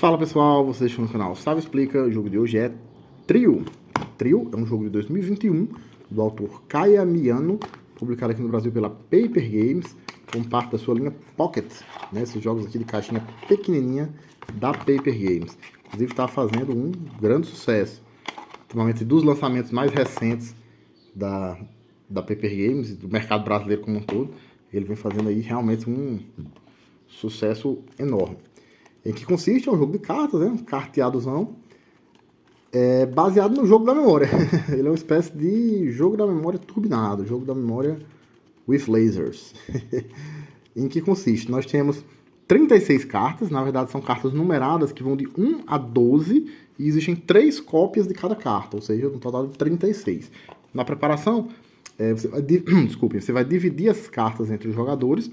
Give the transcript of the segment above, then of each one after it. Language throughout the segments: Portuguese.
Fala pessoal, vocês estão no canal Sávio Explica. O jogo de hoje é Trio. Trio é um jogo de 2021 do autor Kaya Miyano, publicado aqui no Brasil pela Paper Games, como parte da sua linha Pocket, né? Esses jogos aqui de caixinha pequenininha da Paper Games. Inclusive está fazendo um grande sucesso. Ultimamente dos lançamentos mais recentes da Paper Games e do mercado brasileiro como um todo, ele vem fazendo aí realmente um sucesso enorme. Em que consiste é um jogo de cartas, né? Um carteadozão, baseado no jogo da memória. Ele é uma espécie de jogo da memória turbinado, jogo da memória with lasers. Em que consiste? Nós temos 36 cartas, na verdade são cartas numeradas que vão de 1 a 12 e existem 3 cópias de cada carta, ou seja, um total de 36. Na preparação, você vai dividir essas cartas entre os jogadores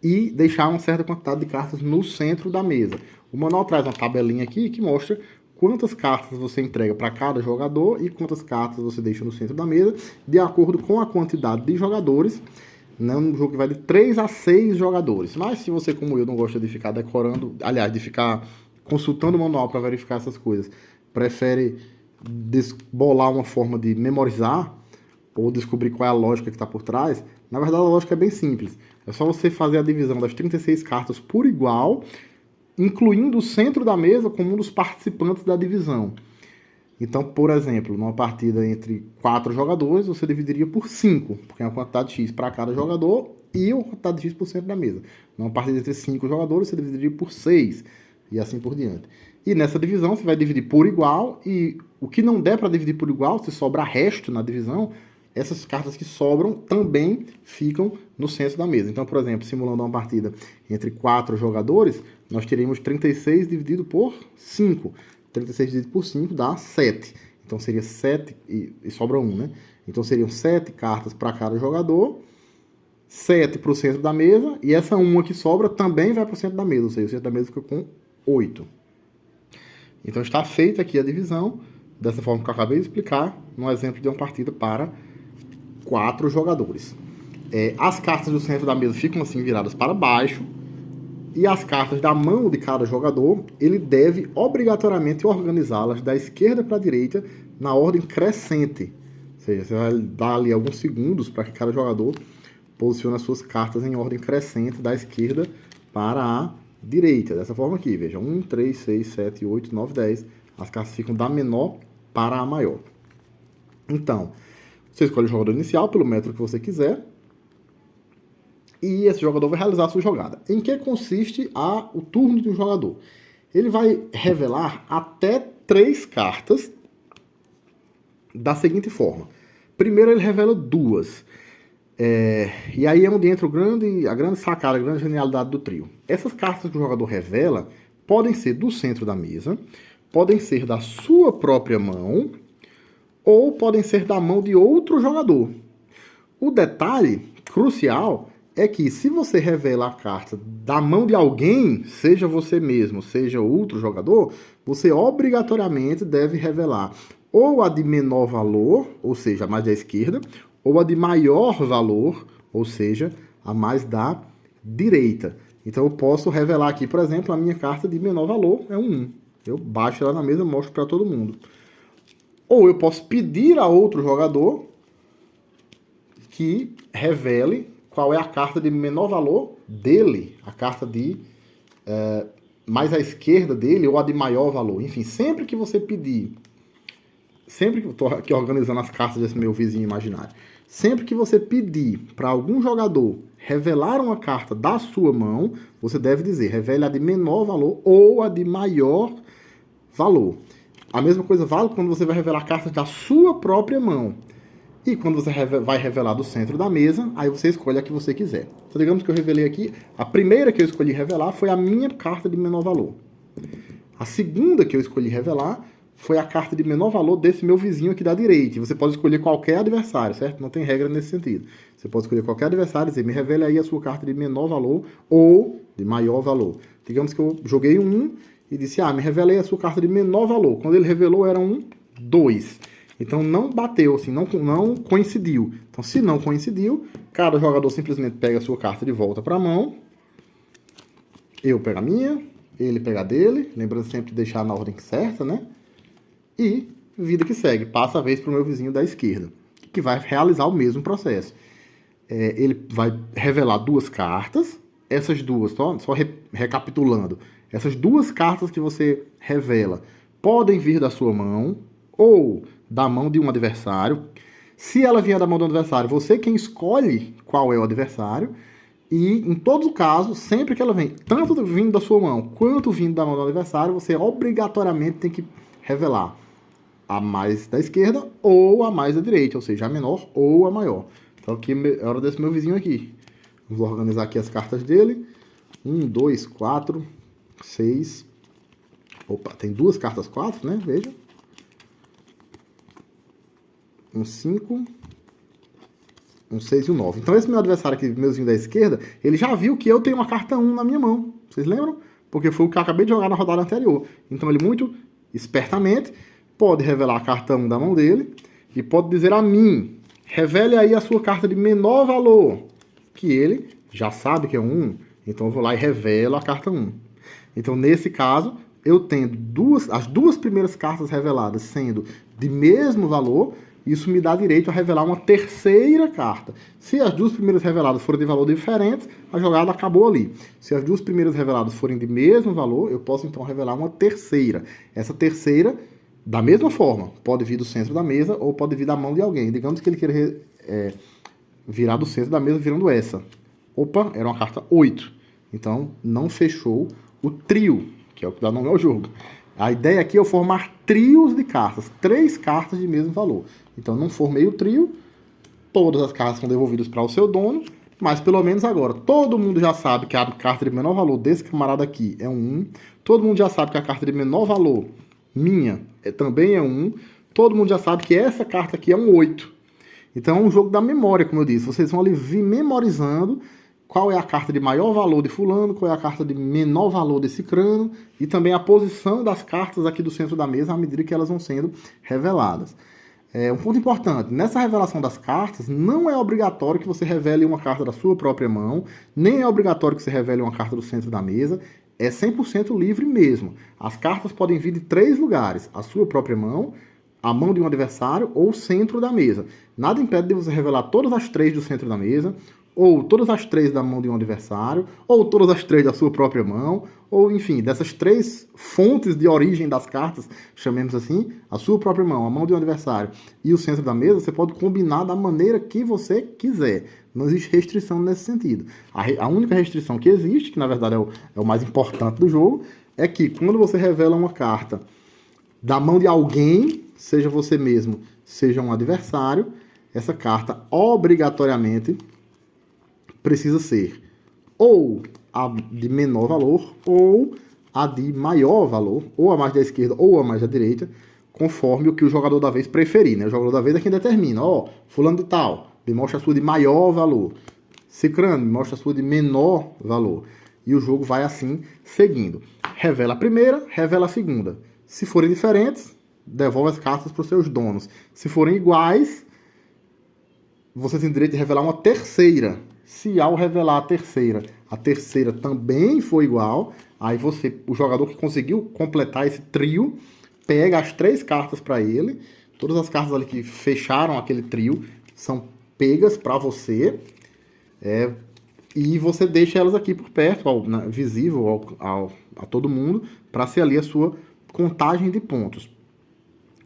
e deixar uma certa quantidade de cartas no centro da mesa. O manual traz uma tabelinha aqui que mostra quantas cartas você entrega para cada jogador e quantas cartas você deixa no centro da mesa, de acordo com a quantidade de jogadores. É um jogo que vai de 3 a 6 jogadores. Mas se você, como eu, não gosta de ficar decorando, aliás, de ficar consultando o manual para verificar essas coisas, prefere bolar uma forma de memorizar ou descobrir qual é a lógica que está por trás, na verdade a lógica é bem simples. É só você fazer a divisão das 36 cartas por igual, incluindo o centro da mesa como um dos participantes da divisão. Então, por exemplo, numa partida entre 4 jogadores, você dividiria por 5, porque é uma quantidade X para cada jogador e uma quantidade X por centro da mesa. Numa partida entre 5 jogadores, você dividiria por 6 e assim por diante. E nessa divisão, você vai dividir por igual e o que não der para dividir por igual, se sobrar resto na divisão, essas cartas que sobram também ficam no centro da mesa. Então, por exemplo, simulando uma partida entre 4 jogadores, nós teríamos 36 dividido por 5. 36 dividido por 5 dá 7. Então, seria 7 e sobra 1, né? Então, seriam 7 cartas para cada jogador, 7 para o centro da mesa, e essa 1 que sobra também vai para o centro da mesa, ou seja, o centro da mesa fica com 8. Então, está feita aqui a divisão, dessa forma que eu acabei de explicar, no exemplo de uma partida para 4 jogadores. As cartas do centro da mesa ficam assim viradas para baixo e as cartas da mão de cada jogador, ele deve obrigatoriamente organizá-las da esquerda para a direita na ordem crescente. Ou seja, você vai dar ali alguns segundos para que cada jogador posicione as suas cartas em ordem crescente da esquerda para a direita. Dessa forma aqui, veja, 1, 3, 6, 7, 8, 9, 10. As cartas ficam da menor para a maior. Então, você escolhe o jogador inicial pelo método que você quiser. E esse jogador vai realizar a sua jogada. Em que consiste o turno de um jogador? Ele vai revelar até 3 cartas da seguinte forma. Primeiro ele revela 2. E aí é onde entra a grande sacada, a grande genialidade do trio. Essas cartas que o jogador revela podem ser do centro da mesa, podem ser da sua própria mão, ou podem ser da mão de outro jogador. O detalhe crucial é que se você revela a carta da mão de alguém, seja você mesmo, seja outro jogador, você obrigatoriamente deve revelar ou a de menor valor, ou seja, a mais da esquerda, ou a de maior valor, ou seja, a mais da direita. Então eu posso revelar aqui, por exemplo, a minha carta de menor valor é um 1. Eu baixo ela na mesa e mostro para todo mundo. Ou eu posso pedir a outro jogador que revele qual é a carta de menor valor dele, a carta de mais à esquerda dele ou a de maior valor. Enfim, sempre que você pedir, sempre que eu estou aqui organizando as cartas desse meu vizinho imaginário, sempre que você pedir para algum jogador revelar uma carta da sua mão, você deve dizer, revele a de menor valor ou a de maior valor. A mesma coisa vale quando você vai revelar cartas da sua própria mão. E quando você vai revelar do centro da mesa, aí você escolhe a que você quiser. Então, digamos que eu revelei aqui, a primeira que eu escolhi revelar foi a minha carta de menor valor. A segunda que eu escolhi revelar foi a carta de menor valor desse meu vizinho aqui da direita. E você pode escolher qualquer adversário, certo? Não tem regra nesse sentido. Você pode escolher qualquer adversário e dizer, me revele aí a sua carta de menor valor ou de maior valor. Digamos que eu joguei um 1 e disse, me revelei a sua carta de menor valor. Quando ele revelou, era um 2. Então não bateu, assim, não coincidiu. Então se não coincidiu, cada jogador simplesmente pega a sua carta de volta para a mão. Eu pego a minha, ele pegar dele, lembrando sempre de deixar na ordem certa, né? E vida que segue, passa a vez para o meu vizinho da esquerda, que vai realizar o mesmo processo. Ele vai revelar duas cartas, essas duas, só recapitulando, essas duas cartas que você revela podem vir da sua mão ou da mão de um adversário. Se ela vier da mão do adversário, você quem escolhe qual é o adversário. E em todo caso, sempre que ela vem, tanto vindo da sua mão quanto vindo da mão do adversário, você obrigatoriamente tem que revelar a mais da esquerda ou a mais da direita, ou seja, a menor ou a maior. Então aqui é hora desse meu vizinho aqui. Vamos organizar aqui as cartas dele. 1, 2, 4, 6. Opa, tem duas cartas 4, né? Veja. 1, 5. Um 6 e um 9. Então esse meu adversário aqui, meuzinho da esquerda, ele já viu que eu tenho uma carta 1 na minha mão. Vocês lembram? Porque foi o que eu acabei de jogar na rodada anterior. Então ele muito espertamente pode revelar a carta 1 da mão dele e pode dizer a mim, revele aí a sua carta de menor valor, que ele já sabe que é um 1. Então eu vou lá e revelo a carta 1. Então nesse caso, eu tendo as duas primeiras cartas reveladas sendo de mesmo valor, isso me dá direito a revelar uma terceira carta. Se as duas primeiras reveladas forem de valor diferente, a jogada acabou ali. Se as duas primeiras reveladas forem de mesmo valor, eu posso então revelar uma terceira. Essa terceira, da mesma forma, pode vir do centro da mesa ou pode vir da mão de alguém. Digamos que ele queira virar do centro da mesa virando essa. Opa, era uma carta 8. Então, não fechou o trio, que é o que dá nome ao jogo. A ideia aqui é eu formar trios de cartas, 3 cartas de mesmo valor. Então, não formei o trio, todas as cartas são devolvidas para o seu dono, mas pelo menos agora, todo mundo já sabe que a carta de menor valor desse camarada aqui é um 1, todo mundo já sabe que a carta de menor valor minha também é um 1, todo mundo já sabe que essa carta aqui é um 8. Então, é um jogo da memória, como eu disse. Vocês vão ali vir memorizando qual é a carta de maior valor de fulano, qual é a carta de menor valor de cicrano, e também a posição das cartas aqui do centro da mesa à medida que elas vão sendo reveladas. Um ponto importante, nessa revelação das cartas, não é obrigatório que você revele uma carta da sua própria mão, nem é obrigatório que você revele uma carta do centro da mesa, é 100% livre mesmo. As cartas podem vir de 3 lugares, a sua própria mão, a mão de um adversário ou o centro da mesa. Nada impede de você revelar todas as 3 do centro da mesa, ou todas as 3 da mão de um adversário, ou todas as 3 da sua própria mão, ou enfim, dessas 3 fontes de origem das cartas, chamemos assim, a sua própria mão, a mão de um adversário e o centro da mesa, você pode combinar da maneira que você quiser. Não existe restrição nesse sentido. A única restrição que existe, que na verdade é o mais importante do jogo, é que quando você revela uma carta da mão de alguém, seja você mesmo, seja um adversário, essa carta obrigatoriamente precisa ser ou a de menor valor ou a de maior valor, ou a mais da esquerda ou a mais da direita, conforme o que o jogador da vez preferir, né? O jogador da vez é quem determina, fulano de tal, me mostra a sua de maior valor, cicrano, me mostra a sua de menor valor, e o jogo vai assim, seguindo. Revela a primeira, revela a segunda. Se forem diferentes, devolve as cartas para os seus donos. Se forem iguais, você tem direito de revelar uma terceira. Se ao revelar a terceira também for igual, aí o jogador que conseguiu completar esse trio, pega as 3 cartas para ele, todas as cartas ali que fecharam aquele trio são pegas para você, e você deixa elas aqui por perto, visível a todo mundo, para ser ali a sua contagem de pontos.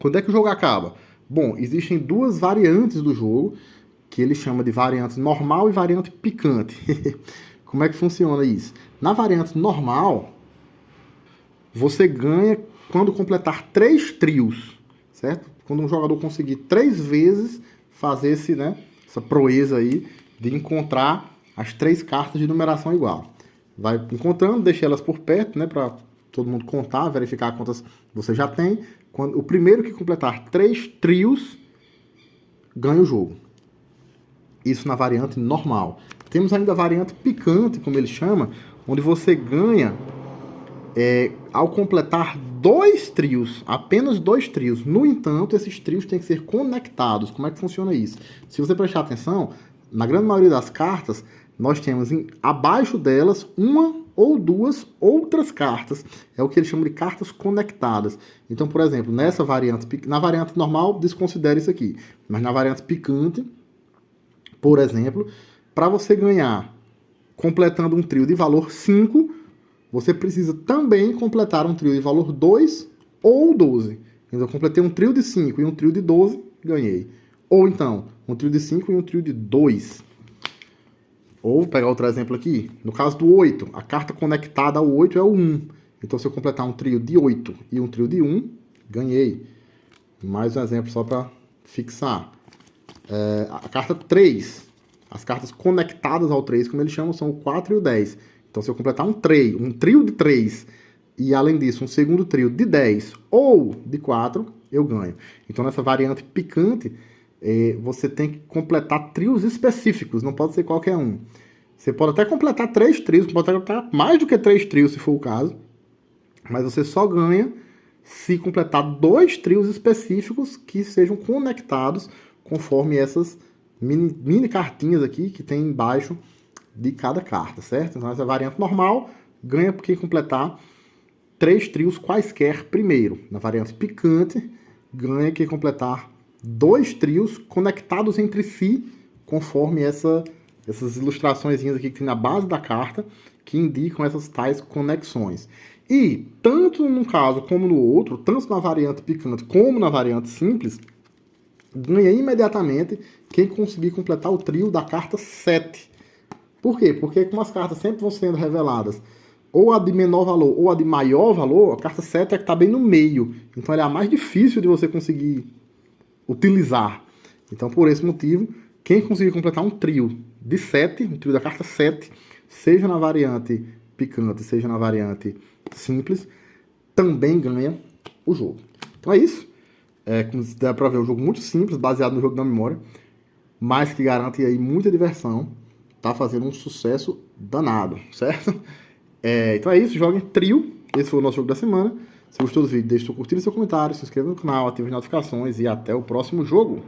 Quando é que o jogo acaba? Bom, existem 2 variantes do jogo, que ele chama de variante normal e variante picante. Como é que funciona isso? Na variante normal, você ganha quando completar 3 trios, certo? Quando um jogador conseguir 3 vezes fazer essa proeza aí de encontrar as 3 cartas de numeração igual. Vai encontrando, deixa elas por perto, né, para todo mundo contar, verificar quantas você já tem. O primeiro que completar 3 trios ganha o jogo. Isso na variante normal. Temos ainda a variante picante, como ele chama, onde você ganha ao completar 2 trios, apenas 2 trios. No entanto, esses trios têm que ser conectados. Como é que funciona isso? Se você prestar atenção, na grande maioria das cartas, nós temos abaixo delas uma ou 2 outras cartas. É o que eles chamam de cartas conectadas. Então, por exemplo, nessa variante, na variante normal, desconsidere isso aqui. Mas na variante picante, por exemplo, para você ganhar completando um trio de valor 5, você precisa também completar um trio de valor 2 ou 12. Então, eu completei um trio de 5 e um trio de 12, ganhei. Ou então, um trio de 5 e um trio de 2. Ou, vou pegar outro exemplo aqui. No caso do 8, a carta conectada ao 8 é o 1. Então, se eu completar um trio de 8 e um trio de 1, ganhei. Mais um exemplo só para fixar. A carta 3. As cartas conectadas ao 3, como eles chamam, são o 4 e o 10. Então, se eu completar um trio de 3 e, além disso, um segundo trio de 10 ou de 4, eu ganho. Então, nessa variante picante, você tem que completar trios específicos, não pode ser qualquer um. Você pode até completar 3 trios, pode até completar mais do que 3 trios, se for o caso, mas você só ganha se completar 2 trios específicos que sejam conectados conforme essas mini cartinhas aqui que tem embaixo de cada carta, certo? Então essa variante normal ganha por quem completar 3 trios quaisquer primeiro. Na variante picante, ganha quem completar 2 trios conectados entre si, conforme essas ilustrações aqui que tem na base da carta, que indicam essas tais conexões. E, tanto num caso como no outro, tanto na variante picante como na variante simples, ganha imediatamente quem conseguir completar o trio da carta 7. Por quê? Porque como as cartas sempre vão sendo reveladas, ou a de menor valor ou a de maior valor, a carta 7 é que está bem no meio. Então ela é a mais difícil de você conseguir utilizar. Então, por esse motivo, quem conseguir completar um trio de 7, um trio da carta 7, seja na variante picante, seja na variante simples, também ganha o jogo. Então é isso. Como dá pra ver, é um jogo muito simples, baseado no jogo da memória, mas que garante aí muita diversão. Tá fazendo um sucesso danado, certo? Então é isso, joguem trio. Esse foi o nosso jogo da semana. Se gostou do vídeo, deixe seu curtir e seu comentário, se inscreva no canal, ative as notificações e até o próximo jogo.